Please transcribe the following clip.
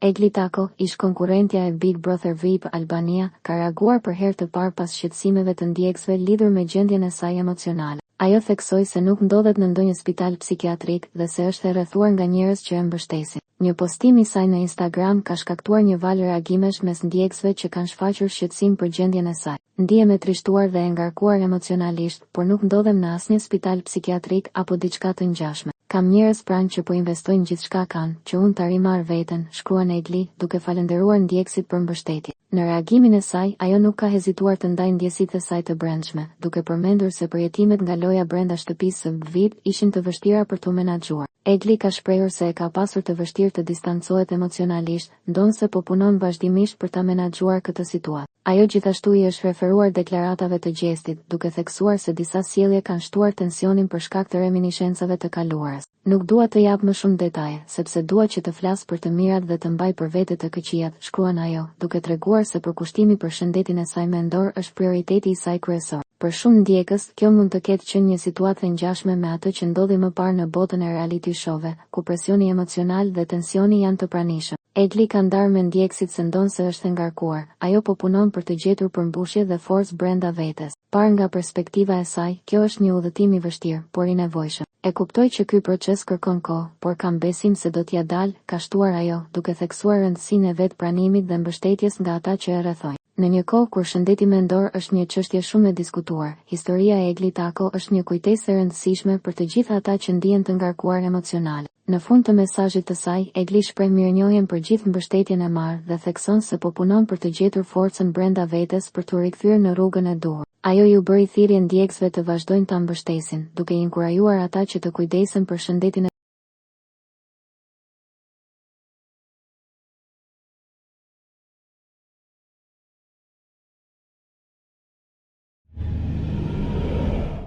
Egli Tako, ish konkurrentja e Big Brother VIP Albania, ka reaguar për herë të parë pas shqetësimeve të ndjekësve lidhur me gjendjen e saj emocionale. Ajo theksoi se nuk ndodhet në ndonjë spital psikiatrik dhe se është e rrethuar nga njerëz që e mbështesin. Një postim i saj në Instagram ka shkaktuar një valë reagimesh mes ndjekësve që kanë shfaqur shqetësim për gjendjen e saj. Ndihem e trishtuar dhe e ngarkuar emocionalisht, por nuk ndodhem në asnjë spital psikiatrik apo diçka të ngjashme. Kam njerëz pranë që po investojnë gjithçka kanë, që unë ta rimarr veten, shkruan Egli, duke falendëruar ndjekësit për mbështetje. Në reagimin e saj, ajo nuk ka hezituar të ndajë ndjesitë e saj të brendshme, duke përmendur se përjetimet nga loja brenda shtëpisë së VIP ishin të vështira për t'u menaxhuar. Egli ka shprehur se e ka pasur të vështirë të distancohet emocionalisht, ndonse po punon vazhdimisht për ta menaxhuar këtë situatë. Ajo gjithashtu i është referuar deklaratave të gjestit, duke theksuar se disa sjellje kanë shtuar tensionin për shkak të reminiscencave të kaluarës. Nuk dua të jap më shumë detaje, sepse dua që të flas për të mirat dhe të mbaj për vete të këqijat, shkruan ajo, duke treguar se përkushtimi për shëndetin e saj mendor është prioriteti i saj kryesor. Për shumë ndjekës, kjo mund të ketë qenë një situatë e ngjashme me atë që ndodhi më parë në botën e reality show-ve, ku presioni emocional dhe tensioni janë të pranishëm. Egli ka ndarë me ndjekësit se ndonse është e ngarkuar, ajo po punon për të gjetur përmbushje dhe forcë brenda vetes. Parë nga perspektiva e saj, kjo është një udhëtim i vështirë, por i nevojshëm. E kuptoj që ky proces kërkon kohë, por kam besim se do t'ja dalë, ka shtuar ajo, duke theksuar rëndësinë e vet pranimit dhe mbështetjes nga ata që e rrethojnë. Në një kohë kur shëndeti mendor është një çështje shumë e diskutuar, historia e Egli Tako është një kujtesë e rëndësishme për të gjithë ata që ndihen të ngarkuar emocionale. Në fund të mesazhit të saj, Egli shpreh mirënjohjen për gjithë mbështetjen e marrë dhe thekson se po punon për të gjetur forcën brenda vetes për t'u rikthyer në rrugën e duhur. Ajo ju bëri thirrje ndjekësve të vazhdojnë ta mbështesin, duke i inkurajuar ata që të kujdesen për shëndetin